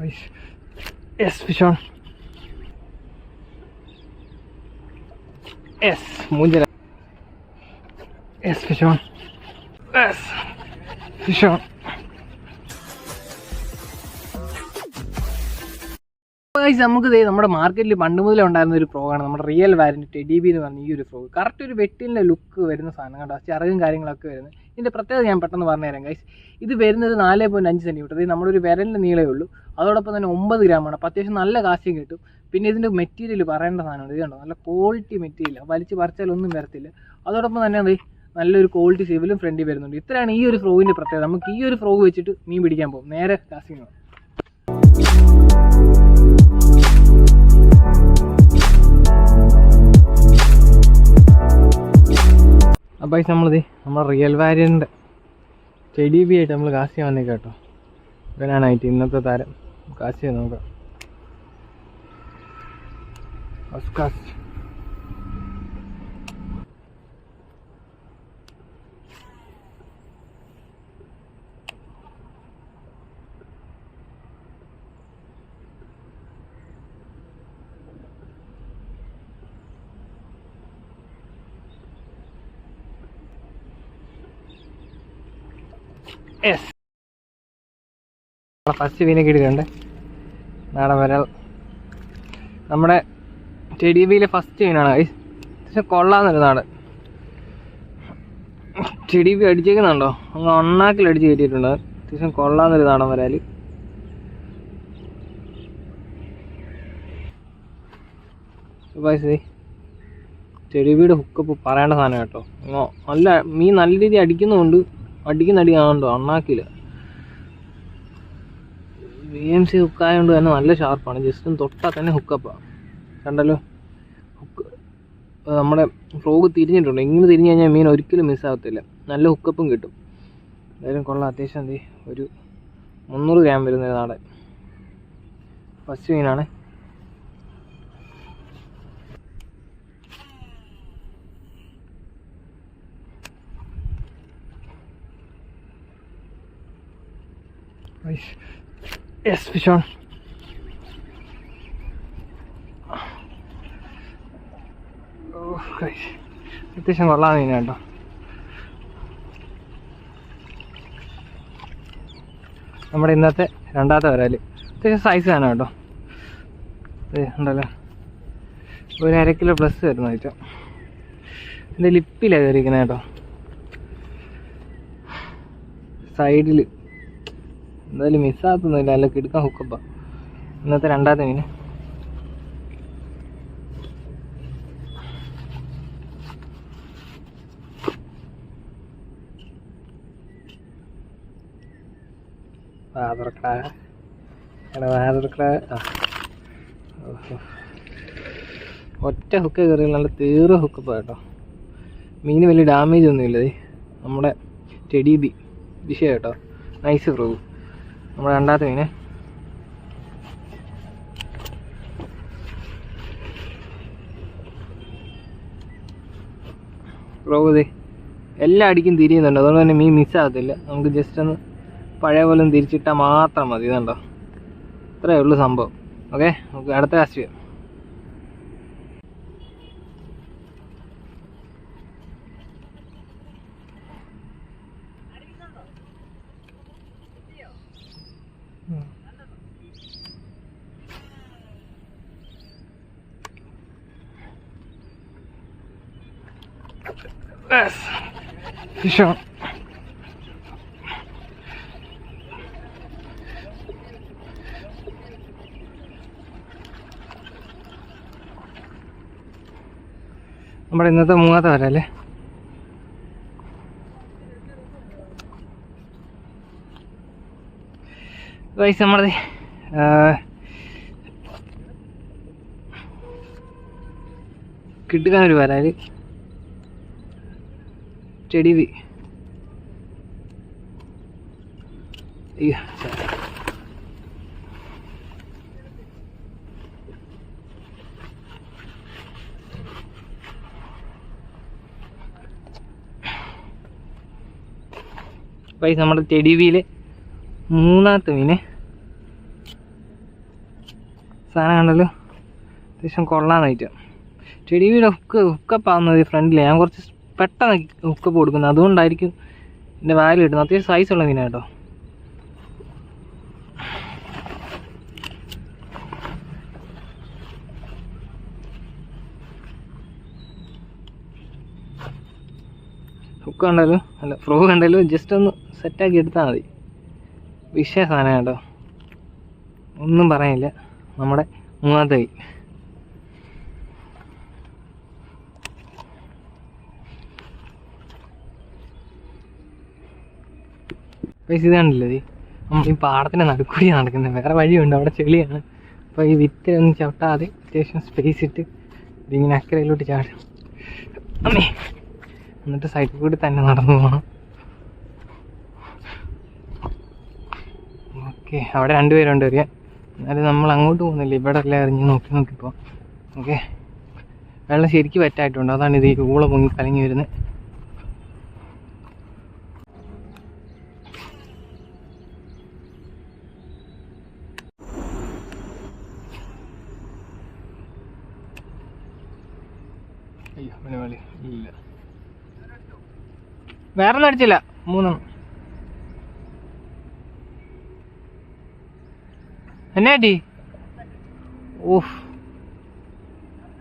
Yes, fish on. Yes, munjala. Yes, fish on. Yes, fish on. നമുക്ക് നമ്മുടെ മാർക്കറ്റിൽ പണ്ട് മുതലേ ഉണ്ടായിരുന്ന ഒരു ഫ്രോഗാണ് നമ്മുടെ റിയൽ വാരൻ്റ് ടെഡി ബി എന്ന് പറഞ്ഞ ഈ ഒരു ഫ്രോഗ്. കറക്റ്റ് ഒരു വെട്ടിലിൻ്റെ ലുക്ക് വരുന്ന സാധനം കണ്ടോ, ചിറകും കാര്യങ്ങളൊക്കെ വരുന്നത്. ഇതിൻ്റെ പ്രത്യേകത ഞാൻ പെട്ടെന്ന് പറഞ്ഞുതരാം ഗൈസ്. ഇത് വരുന്നത് 4.5 സെൻറ്റിമീറ്റർ, ഇത് നമ്മുടെ ഒരു വിരലിൻ്റെ നീളമേ ഉള്ളൂ. അതോടൊപ്പം തന്നെ 9 ഗ്രാമാണ്. അപ്പോൾ അത്യാവശ്യം നല്ല കാശും കിട്ടും. പിന്നെ ഇതിൻ്റെ മെറ്റീരിയൽ പറയേണ്ട സാധനമാണ്. ഇത് കണ്ടോ, നല്ല ക്വാളിറ്റി മെറ്റീരിയൽ, വലിച്ച് പറിച്ചാലൊന്നും വരത്തില്ല. അതോടൊപ്പം തന്നെ അത് നല്ലൊരു ക്വാളിറ്റി സിവിലും ഫ്രണ്ടിൽ വരുന്നുണ്ട്. ഇത്രയാണ് ഈ ഒരു ഫ്രോഗിൻ്റെ പ്രത്യേകത. നമുക്ക് ഈ ഒരു ഫ്രോഗ് വെച്ചിട്ട് മീൻ പിടിക്കാൻ പോകും. നേരെ കാസ്റ്റിംഗ്. അപ്പോൾ നമ്മുടെ റിയൽ വാരിയൻ്റെ ടെഡി ബി ആയിട്ട് നമ്മൾ കാസ്റ്റ് ചെയ്യാൻ വന്നേക്കാം കേട്ടോ. ഇവനാണായിട്ട് ഇന്നത്തെ താരം. കാസ്റ്റ് ചെയ്ത് നോക്കാം. Cast yes. ഫസ്റ്റ് മീനെ കിട്ടിയിട്ടുണ്ട്. നാടൻ വരാൽ നമ്മുടെ ടെഡി ബിയിലെ ഫസ്റ്റ് മീനാണ്. പക്ഷെ കൊള്ളാമെന്നൊരു നാടൻ ടെഡി ബി അടിച്ചേക്കുന്നുണ്ടോ, അങ്ങ് ഒണ്ണാക്കിൽ അടിച്ച് കയറ്റിയിട്ടുണ്ട്. അത്യാവശ്യം കൊള്ളാമെന്നൊരു നാടൻ വരാൽ. ടെഡി ബിയുടെ ഹുക്കപ്പ് പറയേണ്ട സാധനം കേട്ടോ. നല്ല മീൻ നല്ല രീതിയിൽ അടിക്കുന്നുണ്ട്. അടിക്കുന്ന അടിയാണോ അണ്ണാക്കില്ല. VMC ഹുക്കായതുകൊണ്ട് തന്നെ നല്ല ഷാർപ്പാണ്. ജസ്റ്റ് ഒന്ന് തൊട്ടാൽ തന്നെ ഹുക്കപ്പാണ്. കണ്ടല്ലോ, ഹുക്ക് നമ്മുടെ ഫ്രോഗ് തിരിഞ്ഞിട്ടുണ്ട്. ഇങ്ങനെ തിരിഞ്ഞു കഴിഞ്ഞാൽ മീൻ ഒരിക്കലും മിസ്സാകത്തില്ല. നല്ല ഹുക്കപ്പും കിട്ടും. എന്തായാലും കൊള്ളാം. അത്യാവശ്യം ഒരു 300 ഗ്രാം വരുന്ന നാടൻ ഫസ്റ്റ് മീനാണ്. Yes, fish on. അത്യാവശ്യം കൊള്ളാൻ മീന കേട്ടോ. നമ്മുടെ ഇന്നത്തെ രണ്ടാമത്തെ വരാല് അത്യാവശ്യം സൈസ് ആണ് കേട്ടോ. ഉണ്ടല്ലോ, ഒരു 1/2 കിലോ പ്ലസ് വരുന്ന ഐറ്റം. എൻ്റെ ലിപ്പിലാണ് കയറിയിരിക്കുന്നത് കേട്ടോ, സൈഡിൽ. എന്തായാലും മിസ്സാകത്തൊന്നുമില്ല. നല്ല കിടക്കാൻ ഹുക്കപ്പാ. ഇന്നത്തെ രണ്ടാമത്തെ മീൻ. ഒറ്റ ഹുക്ക് കയറി നല്ല തീറ ഹുക്കപ്പാ കേട്ടോ. മീന് വലിയ ഡാമേജ് ഒന്നുമില്ല. നമ്മുടെ ടെഡി ബി വിഷയം കേട്ടോ. Nice frog. നമ്മുടെ രണ്ടാമത്തെ മീനെ. ഫ്രോഗ് എല്ലാ അടിക്കും തിരിയുന്നുണ്ട്. അതുകൊണ്ട് തന്നെ മീൻ മിസ്സാകത്തില്ല. നമുക്ക് ജസ്റ്റ് ഒന്ന് പഴയ പോലെ ഒന്ന് തിരിച്ചിട്ടാൽ മാത്രം മതി. ഇതുണ്ടോ, ഇത്രയേ ഉള്ളൂ സംഭവം. ഓക്കെ, നമുക്ക് അടുത്ത കാസ്റ്റ് ചെയ്യാം. Yes, fish on. നമ്മുടെ ഇന്നത്തെ മൂന്നാമത്തെ വരല്ലേ. ഗൈസ്, നമ്മളത് കിട്ടുകാനൊരു വരാല് ടെഡി ബി. ഗൈസ്, നമ്മുടെ ടെഡി ബിയിലെ മൂന്നാമത്തെ മീനെ സാധനം കണ്ടല്ലോ, അത്യാവശ്യം കൊള്ളാമെന്ന്. ടെഡി ബിയുടെ ഹുക്കപ്പ് ആവുന്നത് ഫ്രണ്ടിൽ ഞാൻ കുറച്ച് പെട്ടെന്ന് ഹുക്കപ്പ് കൊടുക്കുന്നത്, അതുകൊണ്ടായിരിക്കും എൻ്റെ വാല്യൂ കിട്ടുന്നത്. അത്യാവശ്യം സൈസുള്ള മീനാണ് കേട്ടോ. ഹുക്ക് കണ്ടാലും അല്ല ഫ്രോ കണ്ടാലും ജസ്റ്റ് ഒന്ന് സെറ്റാക്കി എടുത്താൽ മതി. വിഷയ സാധനം കേട്ടോ, ഒന്നും പറയാനില്ല. നമ്മുടെ മൂന്നാമത്തെ കൈ പൈസ ഇത് കണ്ടില്ലേ, നമ്മൾ ഈ പാടത്തിൻ്റെ നടുക്കൂടി നടക്കുന്നത്. വേറെ വഴിയുണ്ട്, അവിടെ ചെളിയാണ്. അപ്പോൾ ഈ വിത്തിലൊന്നും ചവിട്ടാതെ അത്യാവശ്യം സ്പേസ് ഇട്ട് ഇതിങ്ങനെ അക്കരയിലോട്ട് ചാടും. അമ്മേ, എന്നിട്ട് സൈഡിൽ കൂടി തന്നെ നടന്നു പോകണം. ഓക്കെ, അവിടെ 2 പേരുണ്ട് അറിയാം. എന്നാലും നമ്മൾ അങ്ങോട്ട് പോകുന്നില്ല, ഇവിടെ എല്ലാം എറിഞ്ഞ് നോക്കിപ്പോൾ. ഓക്കെ, വെള്ളം ശരിക്കും പറ്റായിട്ടുണ്ട്, അതാണ് ഇത് ഈ ഊള പൊങ്ങി കലങ്ങി വരുന്നത്. അയ്യോ വെളി ഇല്ല, വേറെ ഒന്നും അടിച്ചില്ല. 3 എന്നാ ടി? ഓഹ്,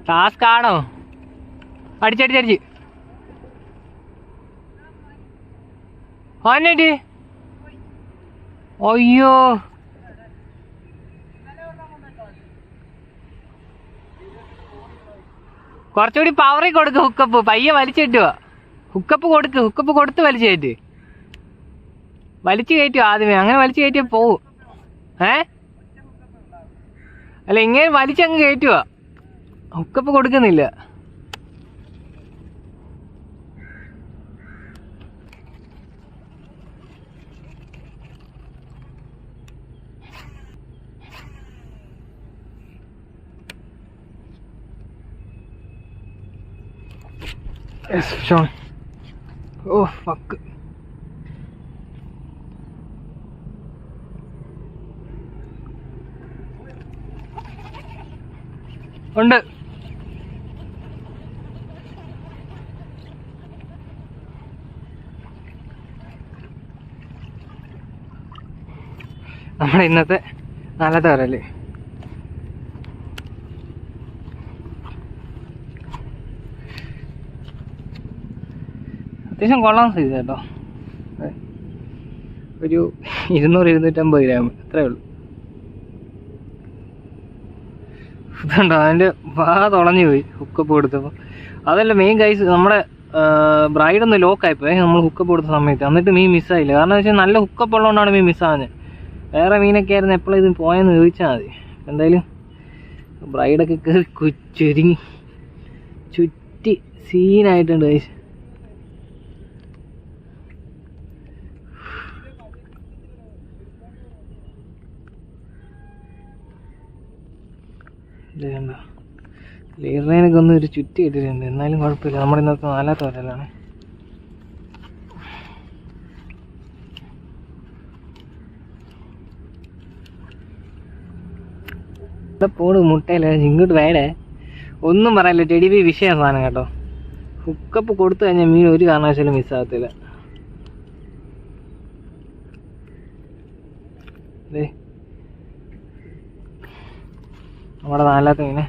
ടാസ്ക് ആണോ? അടിച്ചടിച്ചടിച്ച് എന്നാ? അയ്യോ, കുറച്ചുകൂടി പവറിൽ കൊടുക്ക് ഹുക്കപ്പ്, പയ്യെ വലിച്ചിട്ടുക. ഹുക്കപ്പ് കൊടുത്ത് വലിച്ചു കയറ്റ്, വലിച്ചു കയറ്റുക ആദ്യമേ. അങ്ങനെ വലിച്ചു കയറ്റിയാൽ പോവും. അല്ല, ഇങ്ങനെ വലിച്ചങ്ങ് കയറ്റുക, ഹുക്കപ്പ് കൊടുക്കുന്നില്ല. Yes, Sean. Oh, fuck. ഉണ്ട്. നമ്മുടെ ഇന്നത്തെ 4ത്തെ വരല്ലേ. അത്യാവശ്യം കൊള്ളാൻ സൈസ് കേട്ടോ. ഒരു 200-250 ഗ്രാം അത്രേ ഉള്ളൂ. ഇതുണ്ടോ, അതിൻ്റെ തുളഞ്ഞു പോയി ഹുക്കപ്പ് കൊടുത്തപ്പോൾ. അതല്ല മെയിൻ കൈസ്, നമ്മുടെ ബ്രൈഡൊന്ന് ലോക്കായിപ്പോയി നമ്മൾ ഹുക്കപ്പ് കൊടുത്ത സമയത്ത്. എന്നിട്ട് മീൻ മിസ്സായില്ല. കാരണം എന്ന് വെച്ചാൽ നല്ല ഹുക്കപ്പ് ഉള്ളതുകൊണ്ടാണ് മീൻ മിസ്സാകുന്നത്. വേറെ മീനൊക്കെ ആയിരുന്നു എപ്പോഴും ഇത് പോയെന്ന് ചോദിച്ചാൽ മതി. എന്തായാലും ബ്രൈഡൊക്കെ കയറി ചുരുങ്ങി ചുറ്റി സീനായിട്ടുണ്ട് കൈസ്. ലീറിനൊക്കെ ഒന്ന് ഒരു ചുറ്റി ഇട്ടിട്ടുണ്ട്. എന്നാലും കുഴപ്പമില്ല, നമ്മുടെ ഇന്നത്തെ 4ത്തെ വരലാണ്. ഇവിടെ പോണ് മുട്ടയില്ല, ഇങ്ങോട്ട് വേടേ. ഒന്നും പറയില്ല, ടെഡി ബി വിഷയ സാധനം കേട്ടോ. ഹുക്കപ്പ് കൊടുത്തു കഴിഞ്ഞാൽ മീൻ ഒരു കാരണവശാലും മിസ്സാകത്തില്ല. അതെ, നമ്മുടെ 4ത്തെ മീനെ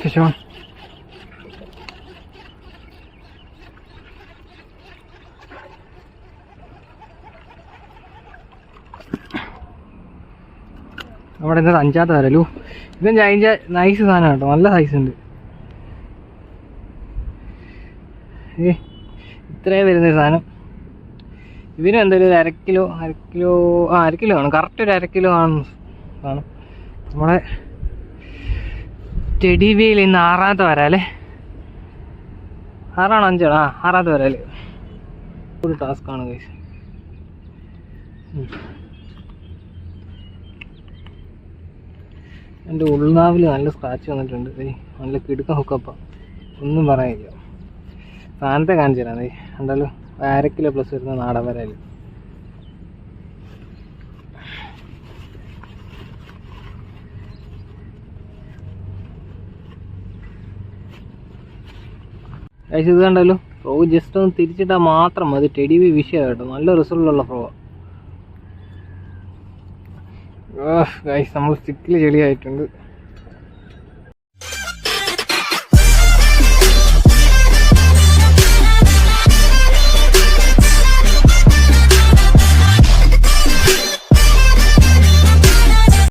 fish on. നമ്മുടെ ഇന്നത്തെ 5ത്തെ വരലു. ഇതും അതിൻ്റെ നൈസ് സാധനം കേട്ടോ, നല്ല സൈസ് ഉണ്ട്. ഇത്രയും വരുന്നൊരു സാധനം. ഇതിനും എന്തായാലും ഒരു 1 കിലോ ആണ്. കറക്റ്റ് ഒരു 1 കിലോ ആണ് സാധനം. നമ്മുടെ ടെഡി ബിയിൽ ഇന്ന് 6ത്തെ വരാല്ലേ. 6ആണോ 5ആണോ? 6ത്തെ വരാല്. ഒരു ടാസ്ക്കാണ് ഗൈസ്. എൻ്റെ ഉൾനാവിൽ നല്ല സ്ക്രാച്ച് വന്നിട്ടുണ്ട്. നല്ല കിടുക്ക ഹുക്കപ്പ, ഒന്നും പറയാനില്ല. സാധനത്തെ കാണിച്ചു തരാം. എന്തായാലും 1/2 കിലോ പ്ലസ് വരുന്ന നാടൻ വരാല്. ഗൈസ് ഇത് കണ്ടല്ലോ, ഫ്രോഗ് ജസ്റ്റ് ഒന്ന് തിരിച്ചിട്ടാൽ മാത്രം മതി. ടെഡി ബി വിഷയമാണ് കേട്ടോ, നല്ല റിസൾട്ടുള്ള ഫ്രോഗാണ്. ഗൈസ് നമ്മൾ സ്റ്റിക്കിൽ ചെളിയായിട്ടുണ്ട്.